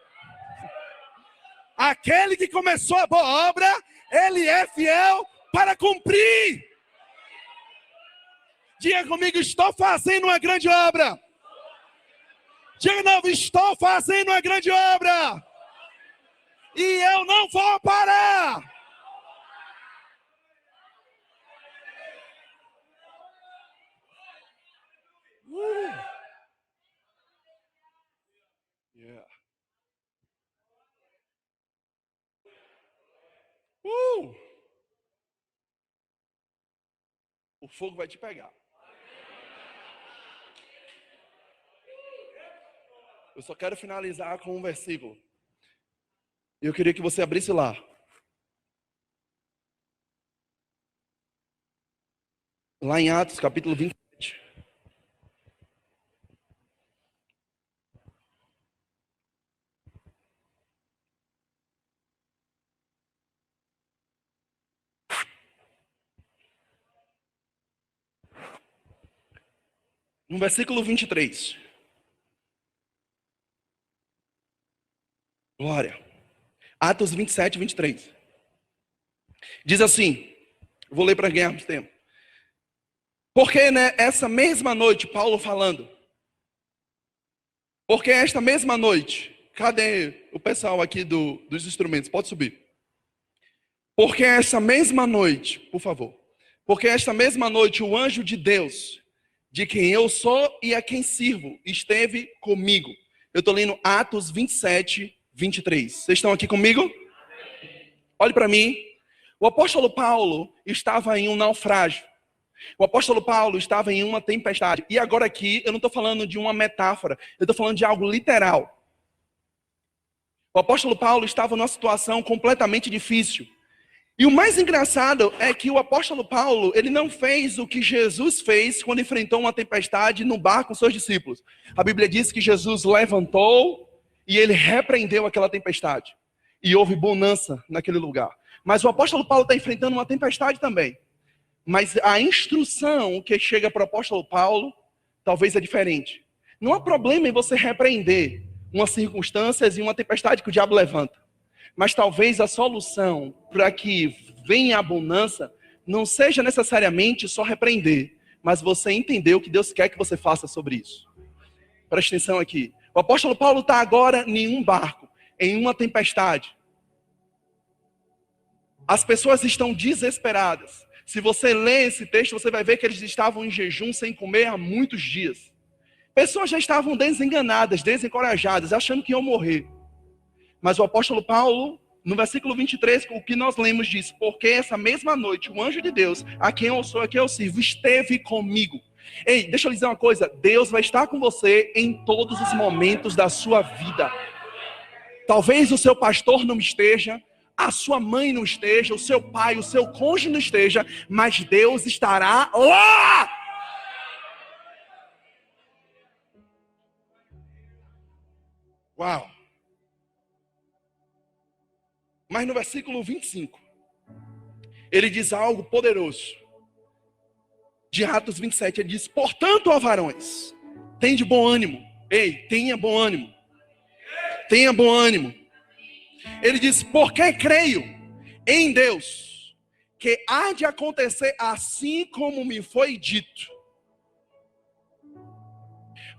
Aquele que começou a boa obra, ele é fiel para cumprir. Diga comigo, estou fazendo uma grande obra. Diga de novo, estou fazendo uma grande obra. E eu não vou parar. Yeah. O fogo vai te pegar. Eu só quero finalizar com um versículo. Eu queria que você abrisse lá. Lá em Atos, capítulo 27. No versículo 23. Glória. Atos 27, 23. Diz assim, vou ler para ganharmos tempo. Porque essa mesma noite, Paulo falando, porque esta mesma noite, cadê o pessoal aqui dos instrumentos? Pode subir. Porque essa mesma noite, por favor, porque esta mesma noite o anjo de Deus, de quem eu sou e a quem sirvo, esteve comigo. Eu estou lendo Atos 27, 23. Vocês estão aqui comigo? Olhe para mim. O apóstolo Paulo estava em um naufrágio. O apóstolo Paulo estava em uma tempestade. E agora aqui, eu não estou falando de uma metáfora. Eu estou falando de algo literal. O apóstolo Paulo estava numa situação completamente difícil. E o mais engraçado é que o apóstolo Paulo, ele não fez o que Jesus fez quando enfrentou uma tempestade no barco com seus discípulos. A Bíblia diz que Jesus levantou e ele repreendeu aquela tempestade. E houve bonança naquele lugar. Mas o apóstolo Paulo está enfrentando uma tempestade também. Mas a instrução que chega para o apóstolo Paulo, talvez é diferente. Não há problema em você repreender umas circunstâncias e uma tempestade que o diabo levanta. Mas talvez a solução para que venha a bonança não seja necessariamente só repreender, mas você entender o que Deus quer que você faça sobre isso. Preste atenção aqui. O apóstolo Paulo está agora em um barco, em uma tempestade. As pessoas estão desesperadas. Se você ler esse texto, você vai ver que eles estavam em jejum sem comer há muitos dias. Pessoas já estavam desenganadas, desencorajadas, achando que iam morrer. Mas o apóstolo Paulo, no versículo 23, o que nós lemos diz, porque essa mesma noite, o anjo de Deus, a quem eu sou, a quem eu sirvo, esteve comigo. Ei, deixa eu lhe dizer uma coisa, Deus vai estar com você em todos os momentos da sua vida. Talvez o seu pastor não esteja, a sua mãe não esteja, o seu pai, o seu cônjuge não esteja, mas Deus estará lá! Uau! Mas no versículo 25, ele diz algo poderoso. de Atos 27, ele diz: portanto, ó varões, tem de bom ânimo. Ei, tenha bom ânimo. Tenha bom ânimo. Ele diz: porque creio em Deus, que há de acontecer assim como me foi dito.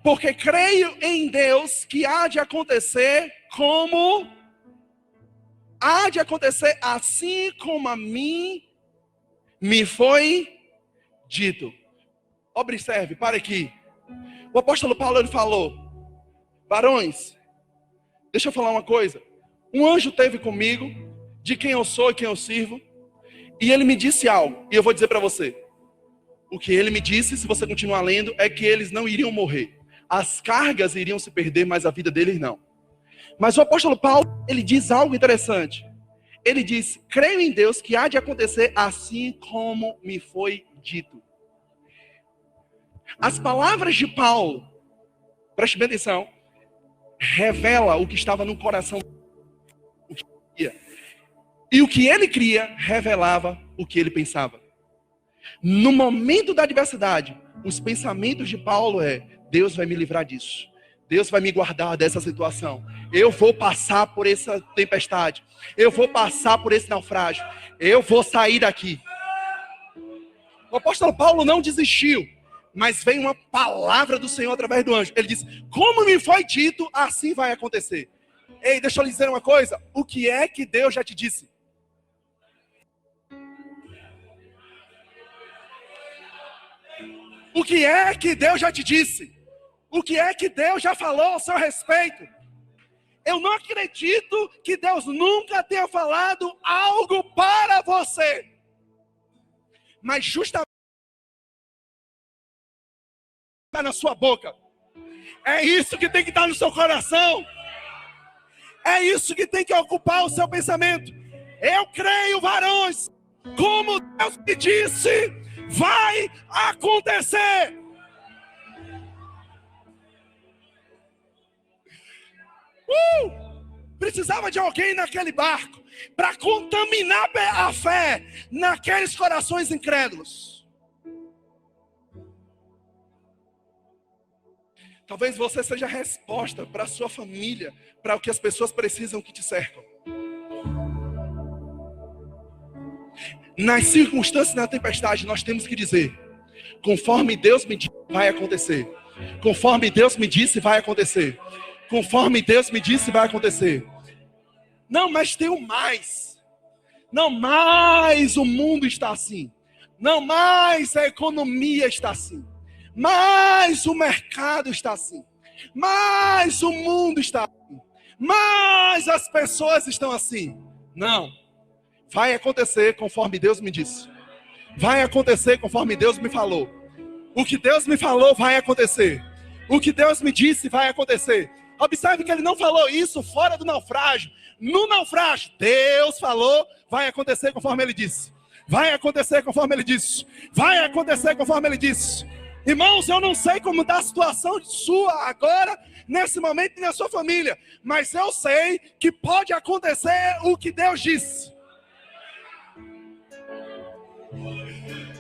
Porque creio em Deus que há de acontecer assim como a mim me foi dito. Observe, para aqui. O apóstolo Paulo, ele falou: varões, deixa eu falar uma coisa. Um anjo esteve comigo, de quem eu sou e quem eu sirvo, e ele me disse algo, e eu vou dizer para você. O que ele me disse, se você continuar lendo, é que eles não iriam morrer. As cargas iriam se perder, mas a vida deles não. Mas o apóstolo Paulo, ele diz algo interessante. Ele diz: creio em Deus que há de acontecer assim como me foi dito. As palavras de Paulo, preste bem atenção, revela o que estava no coração, o que ele queria. E o que ele cria revelava o que ele pensava. No momento da adversidade, os pensamentos de Paulo Deus vai me livrar disso. Deus vai me guardar dessa situação. Eu vou passar por essa tempestade. Eu vou passar por esse naufrágio. Eu vou sair daqui. O apóstolo Paulo não desistiu, mas veio uma palavra do Senhor através do anjo. Ele disse: como me foi dito, assim vai acontecer. Ei, deixa eu lhe dizer uma coisa. O que é que Deus já te disse? O que é que Deus já te disse? O que é que Deus já falou ao seu respeito? Eu não acredito que Deus nunca tenha falado algo para você. Mas justamente está na sua boca. É isso que tem que estar no seu coração. É isso que tem que ocupar o seu pensamento. Eu creio, varões, como Deus me disse, vai acontecer. Precisava de alguém naquele barco para contaminar a fé naqueles corações incrédulos. Talvez você seja a resposta para a sua família, para o que as pessoas precisam que te cercam. Nas circunstâncias da tempestade, nós temos que dizer: conforme Deus me disse, vai acontecer. Conforme Deus me disse, vai acontecer. Conforme Deus me disse, vai acontecer. Não, mas tem um mais. Não mais o mundo está assim. Não mais a economia está assim. Mais o mercado está assim. Mais o mundo está assim. Mais as pessoas estão assim. Não. Vai acontecer conforme Deus me disse. Vai acontecer conforme Deus me falou. O que Deus me falou vai acontecer. O que Deus me disse vai acontecer. Observe que ele não falou isso fora do naufrágio. No naufrágio, Deus falou, vai acontecer conforme ele disse. Vai acontecer conforme ele disse. Vai acontecer conforme ele disse. Irmãos, eu não sei como está a situação sua agora, nesse momento, e na sua família. Mas eu sei que pode acontecer o que Deus disse.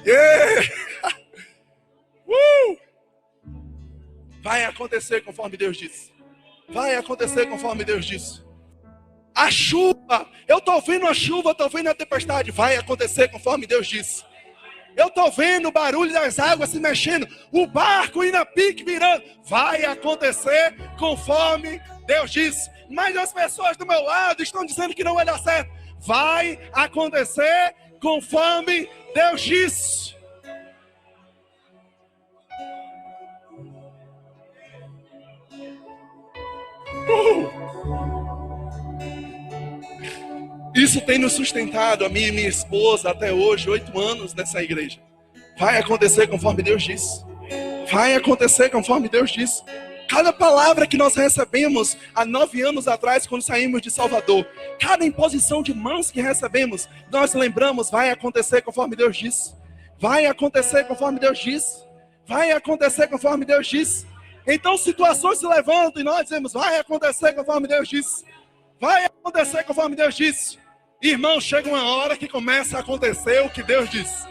Yeah. Vai acontecer conforme Deus disse. Vai acontecer conforme Deus disse. A chuva, eu estou vendo a chuva, estou vendo a tempestade. Vai acontecer conforme Deus disse. Eu estou vendo o barulho das águas se mexendo, o barco indo a pique virando. Vai acontecer conforme Deus disse. Mas as pessoas do meu lado estão dizendo que não vai dar certo. Vai acontecer conforme Deus disse. Isso tem nos sustentado, a minha e minha esposa, até hoje, 8 anos nessa igreja. Vai acontecer conforme Deus disse. Vai acontecer conforme Deus disse. Cada palavra que nós recebemos há 9 anos atrás, quando saímos de Salvador, cada imposição de mãos que recebemos, nós lembramos: vai acontecer conforme Deus disse. Vai acontecer conforme Deus disse. Vai acontecer conforme Deus disse. Então situações se levantam e nós dizemos: vai acontecer conforme Deus disse. Vai acontecer conforme Deus disse. Irmão, chega uma hora que começa a acontecer o que Deus disse.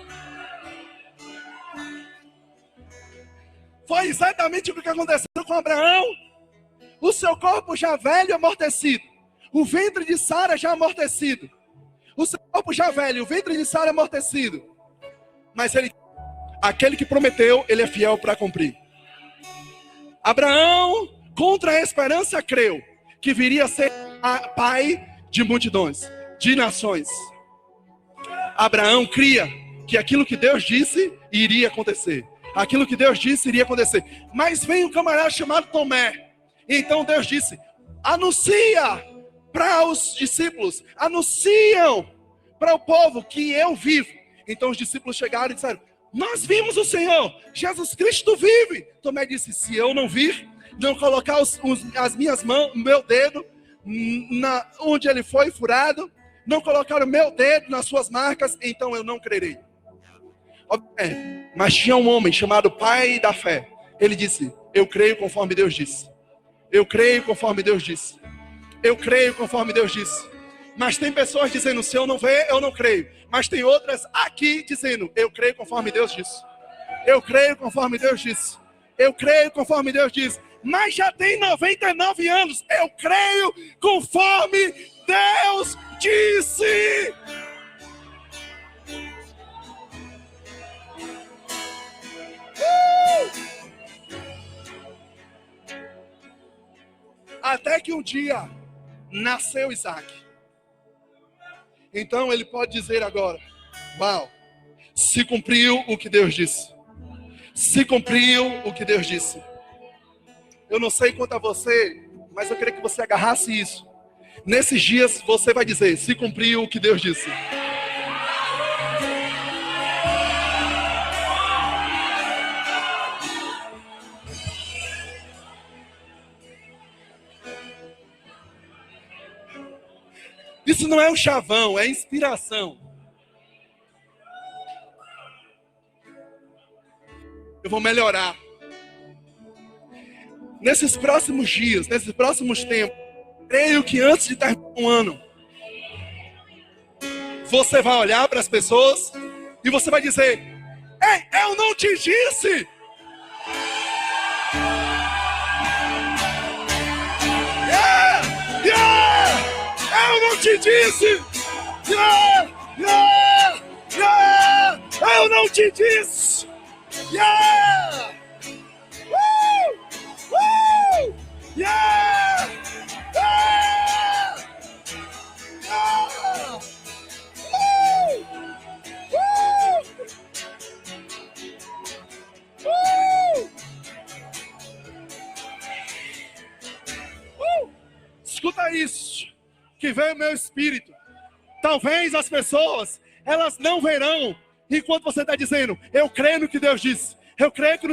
Foi exatamente o que aconteceu com Abraão. O seu corpo já velho e amortecido. O ventre de Sara já amortecido. O seu corpo já velho, o ventre de Sara amortecido. Mas aquele que prometeu, ele é fiel para cumprir. Abraão, contra a esperança, creu que viria a ser pai de multidões, de nações. Abraão cria que aquilo que Deus disse iria acontecer. Aquilo que Deus disse iria acontecer. Mas vem um camarada chamado Tomé. Então Deus disse: anuncia para os discípulos, anunciam para o povo que eu vivo. Então os discípulos chegaram e disseram: nós vimos o Senhor, Jesus Cristo vive. Tomé disse: se eu não vir, não colocar as minhas mãos, meu dedo, onde ele foi furado, não colocar o meu dedo nas suas marcas, então eu não crerei. Mas tinha um homem chamado pai da fé. Ele disse: eu creio conforme Deus disse. Eu creio conforme Deus disse. Eu creio conforme Deus disse. Mas tem pessoas dizendo: se eu não ver, eu não creio. Mas tem outras aqui dizendo: eu creio conforme Deus disse. Eu creio conforme Deus disse. Eu creio conforme Deus disse. Mas já tem 99 anos. Eu creio conforme Deus disse. Até que um dia nasceu Isaac. Então ele pode dizer agora: uau, se cumpriu o que Deus disse. Se cumpriu o que Deus disse. Eu não sei quanto a você, mas eu queria que você agarrasse isso. Nesses dias você vai dizer: se cumpriu o que Deus disse. Isso não é um chavão, é inspiração. Eu vou melhorar. Nesses próximos dias, nesses próximos tempos, creio que antes de terminar um ano, você vai olhar para as pessoas e você vai dizer: ei, eu não te disse! Eu não te disse! Eu não te disse! Escuta isso, que veio o meu espírito. Talvez as pessoas, elas não verão, enquanto você está dizendo: eu creio no que Deus disse. Eu creio que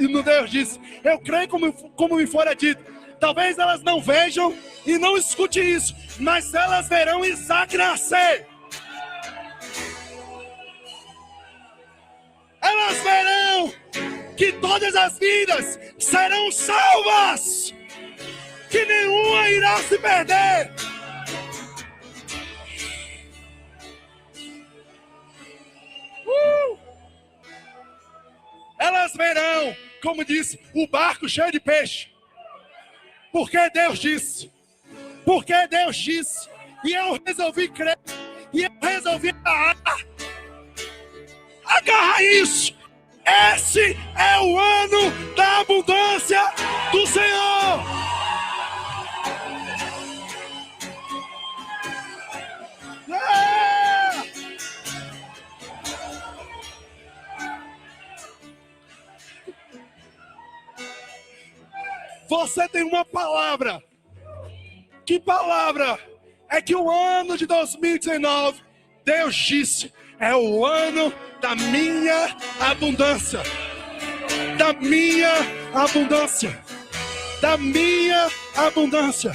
no Deus disse. Eu creio como me fora dito. Talvez elas não vejam e não escutem isso, mas elas verão Isaac nascer. Elas verão que todas as vidas serão salvas, que nenhuma irá se perder. Elas verão, como disse, o barco cheio de peixe. Porque Deus disse. Porque Deus disse. E eu resolvi crer. E eu resolvi agarrar isso. Esse é o ano da abundância do Senhor. Você tem uma palavra. Que palavra? É que o ano de 2019, Deus disse, é o ano da minha abundância. Da minha abundância. Da minha abundância.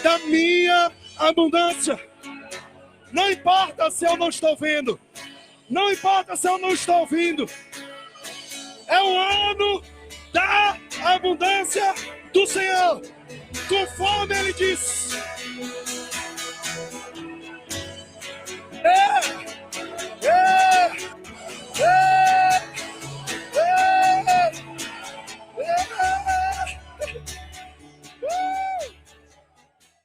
Da minha abundância. Não importa se eu não estou vendo. Não importa se eu não estou ouvindo. É o ano da abundância do Senhor, conforme Ele disse.